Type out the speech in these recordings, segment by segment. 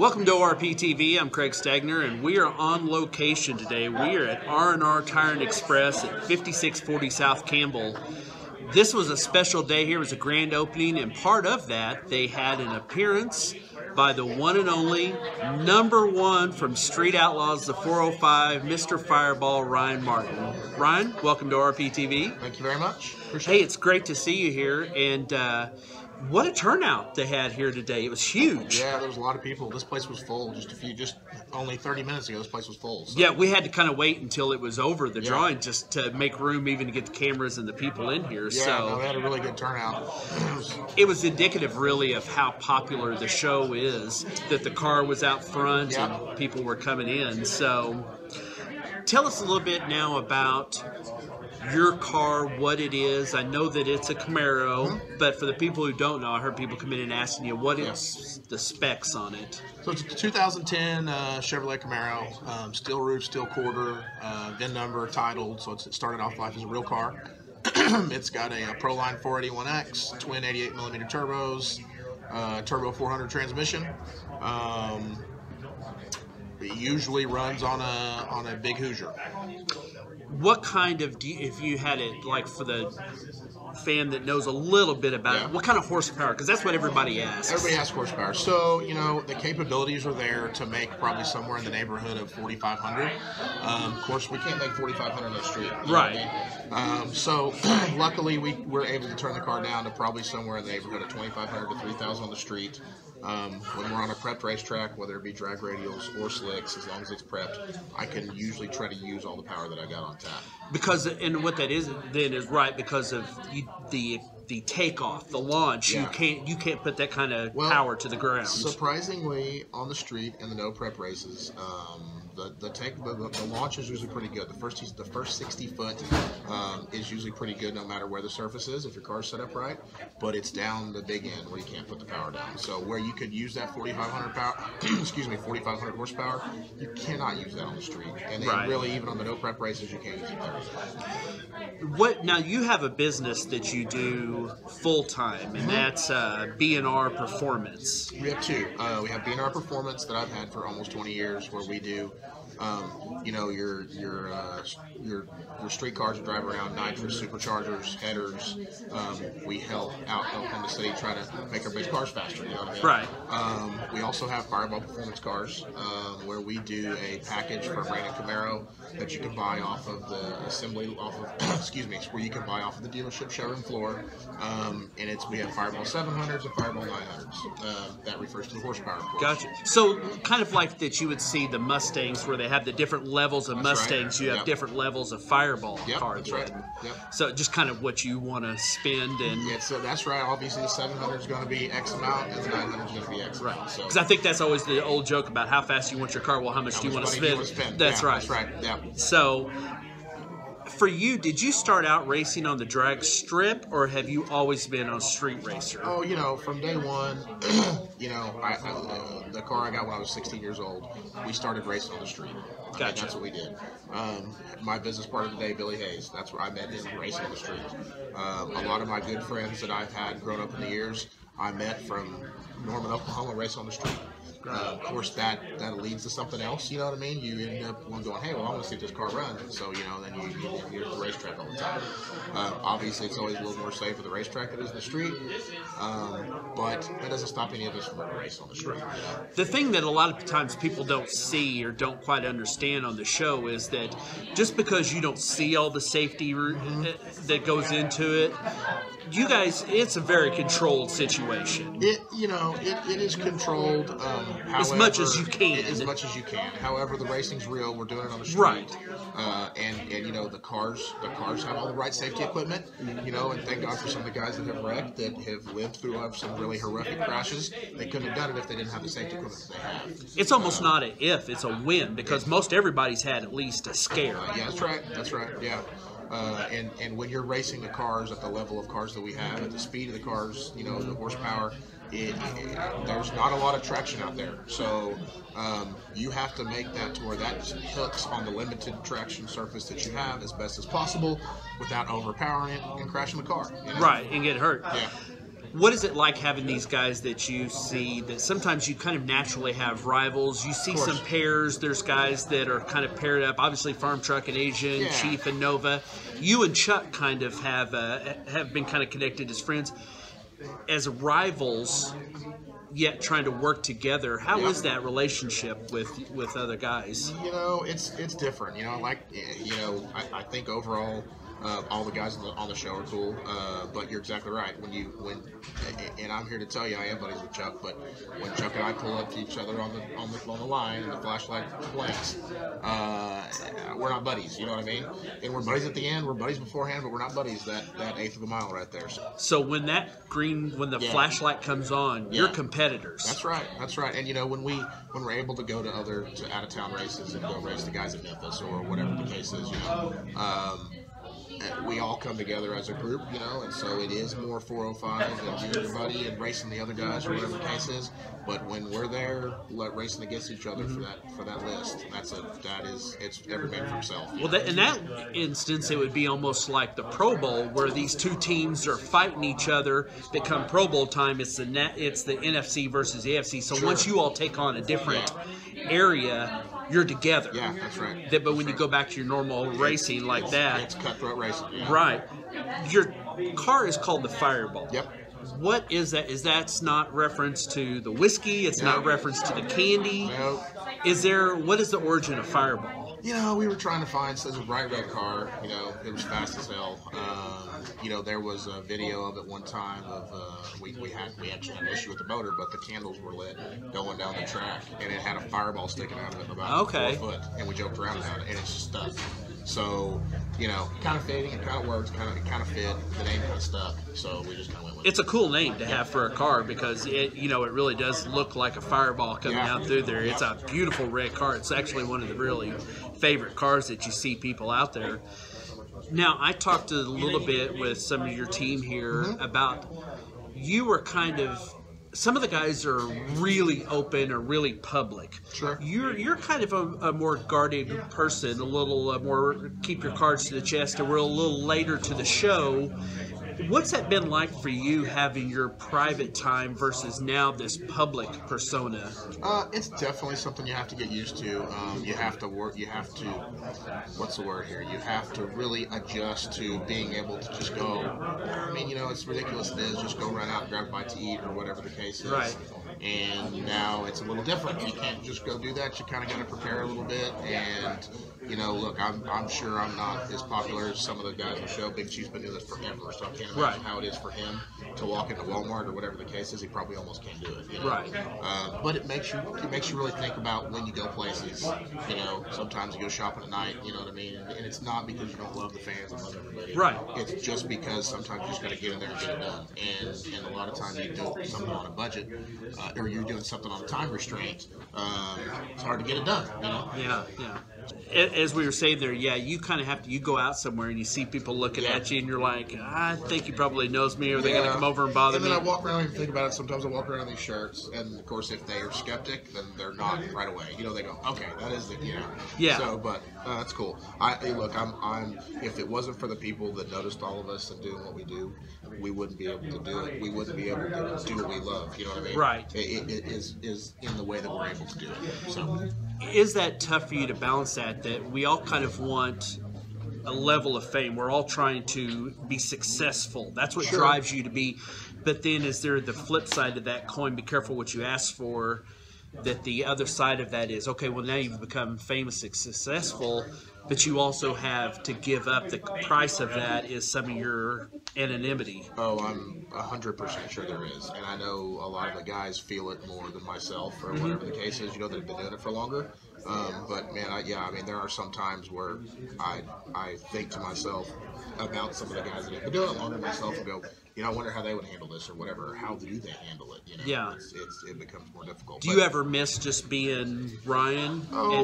Welcome to ORPtv. I'm Craig Stagner, and we are on location today. We are at RnR Tire Express at 5640 South Campbell. This was a special day here. It was a grand opening, and part of that, they had an appearance by the one and only #1 from Street Outlaws, the 405, Mr. Fireball, Ryan Martin. Ryan, welcome to ORPtv. Thank you very much. Hey, it's great to see you here, and what a turnout they had here today. It was huge. Yeah, there was a lot of people. This place was full. Just only 30 minutes ago, this place was full. So. Yeah, we had to kind of wait until it was over, the drawing, just to make room even to get the cameras and the people in here. Yeah, so no, they had a really good turnout. It was indicative, really, of how popular the show is, that the car was out front and people were coming in. So tell us a little bit now about your car, what it is. I know that it's a Camaro, but for the people who don't know, I heard people come in and asking you what is the specs on it. So it's a 2010 Chevrolet Camaro, steel roof, steel quarter, VIN number, titled, so it started off life as a real car. It's got a Proline 481X, twin 88mm turbos, turbo 400 transmission. It usually runs on a big Hoosier. What kind of, if you had it, like for the fan that knows a little bit about it, what kind of horsepower? Because that's what everybody asks. Everybody asks horsepower. So, you know, the capabilities are there to make probably somewhere in the neighborhood of 4,500. Of course, we can't make 4,500 on the street. Right. So, luckily, we're able to turn the car down to probably somewhere in the neighborhood of 2,500 to 3,000 on the street. When we're on a prepped racetrack, whether it be drag radials or slicks, as long as it's prepped, I can usually try to use all the power that I got on tap. Because, and what that is then is right, because of the takeoff, the launch, you can't put that kind of power to the ground. Surprisingly, on the street in the no prep races, the launch is usually pretty good. The first 60 foot is usually pretty good, no matter where the surface is, if your car's set up right. But it's down the big end where you can't put the power down. So where you could use that 4,500 power, 4,500 horsepower, you cannot use that on the street. And really, even on the no prep races, you can't use it there. Now you have a business that you do full time, and that's RnR Performance. We have two. We have RnR Performance that I've had for almost 20 years, where we do, you know, your street cars that drive around, nitrous, superchargers, headers. We help out Oklahoma City try to make our big cars faster. You know what I mean? Right. We also have Fireball Performance cars, where we do a package for Brandon Camaro that you can buy off of the assembly, where you can buy off of the dealership showroom floor. And we have Fireball 700s and Fireball 900s. That refers to the horsepower, of course. Gotcha. So kind of like that you would see the Mustangs, where they have the different levels of Mustangs, you have different levels of Fireball cars. That's right. Yep. So just kind of what you want to spend. And so that's right. Obviously, the 700 is going to be X amount, and the 900 is going to be X amount. Right. Because I think that's always the old joke about how fast you want your car. Well, how much do you want to spend? That's right. That's right. Yeah. So, for you, did you start out racing on the drag strip, or have you always been a street racer? Oh, you know, from day one, you know, the car I got when I was 16 years old, we started racing on the street. Gotcha. That's what we did. My business partner today, Billy Hayes, that's where I met him, racing on the street. A lot of my good friends that I've had growing up in the years, I met from Norman, Oklahoma, racing on the street. Of course, that leads to something else, you know what I mean? You end up going, hey, well, I want to see if this car runs. So, you know, then you're at the racetrack all the time. Obviously, it's always a little more safe at the racetrack than it is the street. But that doesn't stop any of us from racing on the street. The thing that a lot of times people don't see or don't quite understand on the show is that just because you don't see all the safety that goes into it, you guys, it's a very controlled situation. It is controlled. As much as you can. As much as you can. However, the racing's real. We're doing it on the street. Right. And you know, the cars have all the right safety equipment. You know, and thank God for some of the guys that have wrecked, that have lived through some really horrific crashes. They couldn't have done it if they didn't have the safety equipment that they have. It's almost not an if, it's a when, because most everybody's had at least a scare. Yeah, that's right. That's right. Yeah. And when you're racing the cars at the level of cars that we have, at the speed of the cars, you know, the horsepower, there's not a lot of traction out there. So you have to make that to where that hooks on the limited traction surface that you have as best as possible without overpowering it and crashing the car. You know? Right, and get hurt. Yeah. What is it like having these guys that you see that sometimes you kind of naturally have rivals? You see some pairs. There's guys that are kind of paired up. Obviously, Farm Truck and Asian, Chief and Nova. You and Chuck kind of have been kind of connected as friends. As rivals, yet trying to work together. How is that relationship with other guys? You know, it's different. You know, I think overall, all the guys on the show are cool. But you're exactly right. And I'm here to tell you, I am buddies with Chuck. But when Chuck and I pull up to each other on the line and the flashlight blinks, we're not buddies. You know what I mean? And we're buddies at the end. We're buddies beforehand, but we're not buddies that eighth of a mile right there. So when the flashlight comes on, you're competitors. That's right. That's right. And you know, when we're able to go to out of town races and go race the guys in Memphis or whatever the case is, you know. We all come together as a group, you know, and so it is more 405 and junior buddy and racing the other guys or whatever the case is. But when we're there, racing against each other for that list, it's every man for himself. Well, in that instance, it would be almost like the Pro Bowl, where these two teams are fighting each other. That come Pro Bowl time, it's the NFC versus the AFC. So once you all take on a different area, you're together. Yeah, that's right. But when you go back to your normal racing like that, it's cutthroat racing. Yeah. Right. Your car is called the Fireball. Yep. What is that? Is that's not reference to the whiskey? It's not reference to the candy? No. What is the origin of Fireball? You know, we were trying to find a bright red car. You know, it was fast as hell. You know, there was a video of it one time of we actually had an issue with the motor, but the candles were lit going down the track, and it had a fireball sticking out of it about 4 foot, and we joked around about it, and it's just stuff. So, you know, kind of fitting, it kind of worked, it kind of fit, the name kind of stuck, so we just kind of went with it. It's a cool name to have for a car because it really does look like a fireball coming out through there. It's a beautiful red car. It's actually one of the really favorite cars that you see people out there. Now, I talked a little bit with some of your team here about you were kind of, some of the guys are really open or really public. Sure. You're kind of a more guarded person, a little more keep your cards to the chest, and we're a little later to the show. What's that been like for you, having your private time versus now this public persona? It's definitely something you have to get used to. You have to work. You have to. What's the word here? You have to really adjust to being able to just go. I mean, you know, it's ridiculous. It is just go run out and grab a bite to eat or whatever the case is. Right. And now it's a little different. You can't just go do that. You kind of got to prepare a little bit. And you know, look, I'm sure I'm not as popular as some of the guys on the show. Big Chief's been doing this forever, so I can't imagine how it is for him to walk into Walmart or whatever the case is. He probably almost can't do it. You know? Right. But it makes you really think about when you go places. You know, sometimes you go shopping at night. You know what I mean? And it's not because you don't love the fans and love everybody. Right. It's just because sometimes you just got to get in there and get it done. And a lot of times you do something on a budget, or you're doing something on a time restraint. It's hard to get it done. You know. Yeah. Yeah. As we were saying there, you kind of have to, you go out somewhere and you see people looking at you and you're like, I think he probably knows me, or they're going to come over and bother me. And then I walk around and think about it. Sometimes I walk around in these shirts, and of course, if they are skeptic, then they're not right away. You know, they go, okay, that is the, you know. Yeah. So, but that's cool. Look, I'm. If it wasn't for the people that noticed all of us and doing what we do, we wouldn't be able to do it. We wouldn't be able to do what we love. You know what I mean? Right. It is in the way that we're able to do it. So. Is that tough for you to balance that we all kind of want a level of fame? We're all trying to be successful. That's what drives you to be. But then is there the flip side of that coin? Be careful what you ask for. That the other side of that is, okay, well, now you've become famous and successful, but you also have to give up. The price of that is some of your anonymity. Oh, I'm 100% sure there is. And I know a lot of the guys feel it more than myself, or whatever the case is, you know, that have been doing it for longer. But, man, I mean, there are some times where I think to myself about some of the guys that have been doing it longer than myself and go, you know, I wonder how they would handle this or whatever. Or how do they handle it? You know, yeah, it becomes more difficult. Do you ever miss just being Ryan? Oh,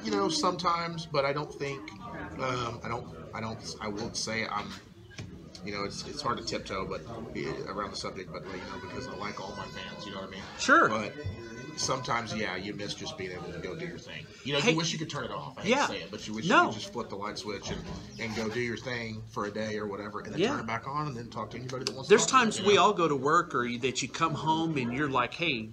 you know, sometimes, but I don't think I won't say I'm. You know, it's hard to tiptoe, but around the subject, but you know, because I like all my fans. You know what I mean? Sure. But sometimes, yeah, you miss just being able to go do your thing. You know, Hey, you wish you could turn it off. I hate yeah. to say it, but you wish you No. could just flip the light switch and go do your thing for a day or whatever, and then Yeah. turn it back on and then talk to anybody that wants There's to talk times to you, we know? all go to work or that you come home and you're like, hey,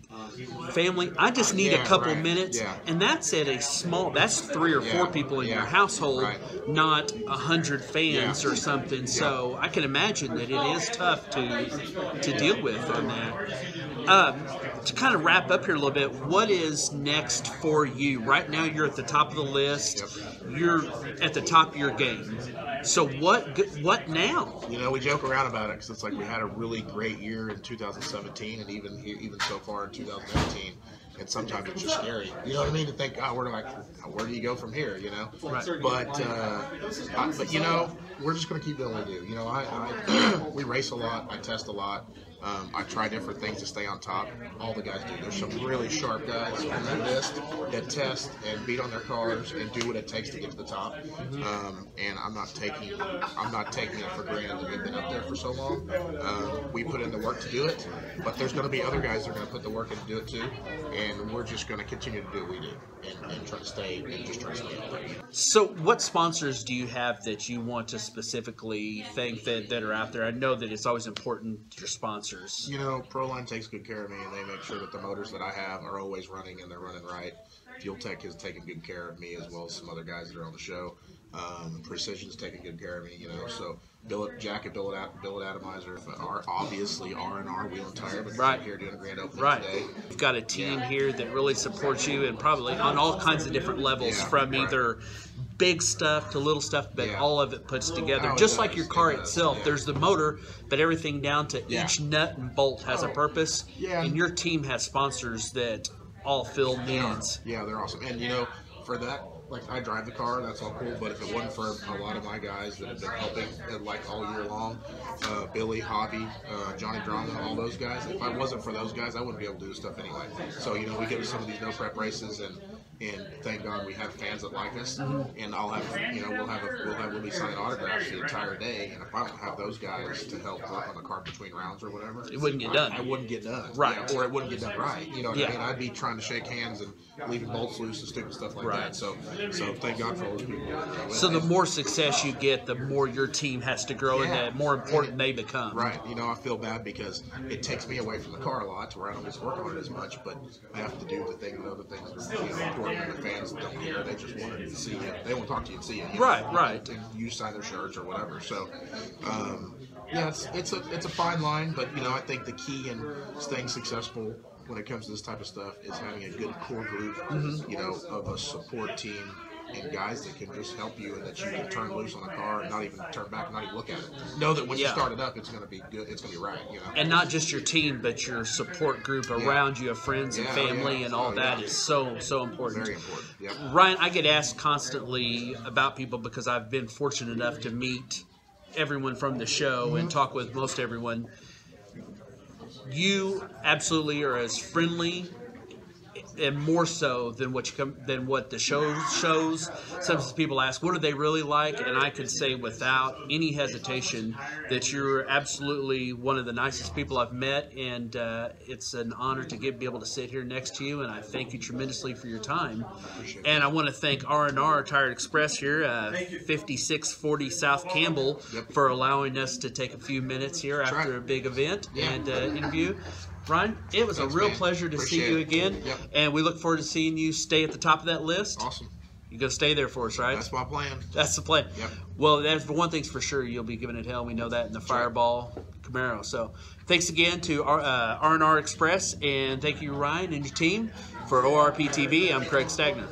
family, I just need a Yeah, couple right. minutes. Yeah. And that's at a small, that's 3 or 4 Yeah. people in your Yeah. household, Right. not 100 fans Yeah. or something. So I can imagine that it is tough to deal with on that. To kind of wrap up here a little bit, what is next for you? Right now you're at the top of the list. Yep. You're at the top of your game. So what now? You know, we joke around about it because it's like we had a really great year in 2017 and even so far in 2018. And sometimes it's just scary. You know what I mean? To think, oh, where do you go from here? You know. Right. But you know, we're just going to keep doing what we do. You know, we race a lot. I test a lot. I try different things to stay on top. All the guys do. There's some really sharp guys on that list that test and beat on their cars and do what it takes to get to the top. And I'm not taking it for granted that we've been up there for so long. We put in the work to do it, but there's going to be other guys that are going to put the work in to do it too. And we're just going to continue to do what we do and try to stay up there. So what sponsors do you have that you want to specifically thank that are out there? I know that it's always important, your sponsors. You know, Proline takes good care of me, and they make sure that the motors that I have are always running and they're running right. Fuel Tech has taken good care of me, as well as some other guys that are on the show. Precision's taking good care of me, you know. So Jack at Billet Atomizer, obviously RnR Wheel and Tire, because Right. we're here doing a grand opening Right. today. You've got a team here that really supports you and probably on all kinds of different levels, Yeah, from right. either big stuff to little stuff, but Yeah. all of it puts together. Oh, it Just like does. your car It does, itself, yeah. there's the motor, but everything down to Yeah. each nut and bolt has a purpose. Yeah. And your team has sponsors that all fill needs. Yeah, they're awesome. And, you know, for that, like, I drive the car, that's all cool, but if it wasn't for a lot of my guys that have been helping, like, all year long, Billy, Hobby, Johnny Drama, all those guys, if I wasn't for those guys, I wouldn't be able to do this stuff anyway. So, you know, we get to some of these no-prep races, and thank God we have fans that like us, and I'll have, you know, we'll be signing autographs the entire day, and if I don't have those guys to help work on the car between rounds or whatever, It wouldn't get done. I wouldn't get done. Right. Yeah, or it wouldn't get done right. You know what Yeah. I mean? I'd be trying to shake hands and leaving bolts loose and stupid stuff like Right. that. So thank God for all those people. So the more success you get, the more your team has to grow and Yeah. the more important they become. Right. You know, I feel bad because it takes me away from the car a lot to where I don't get to work on it as much, but I have to do the things that other things that are, you know, important, and the fans don't care. They just want to see you. They want to talk to you and see you. You know, Right. And you sign their shirts or whatever. So, yeah, it's a fine line, but, you know, I think the key in staying successful when it comes to this type of stuff is having a good core group, you know, of a support team and guys that can just help you and that you can turn loose on a car and not even turn back, not even look at it. Know that when you Yeah. start it up, it's going to be good. It's going to be right, you know. And not just your team, but your support group around you of friends and Yeah, family yeah. and all Oh, that yeah. is so important. Very important. Yep. Ryan, I get asked constantly about people because I've been fortunate enough to meet everyone from the show and talk with most everyone. You absolutely are as friendly and more so than what the show shows. Sometimes people ask, what are they really like? And I can say without any hesitation that you're absolutely one of the nicest people I've met, and it's an honor to be able to sit here next to you, and I thank you tremendously for your time. And I want to thank RnR Tire Express here, 5640 South Campbell, for allowing us to take a few minutes here after a big event and interview. Ryan, it was a real pleasure to see you again, and we look forward to seeing you stay at the top of that list. Awesome. You're going to stay there for us, right? That's my plan. That's the plan. Yep. Well, that's the one thing's for sure. You'll be giving it hell. We know that in the Fireball Camaro. So thanks again to RnR Express, and thank you, Ryan, and your team. For ORPtv, I'm Craig Stagner.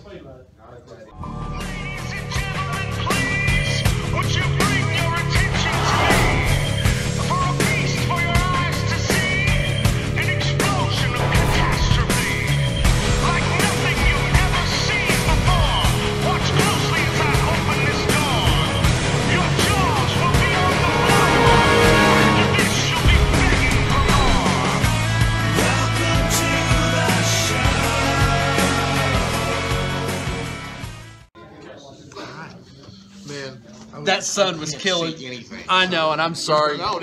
Man, That sun was killing. Anything. I know, and I'm sorry. No,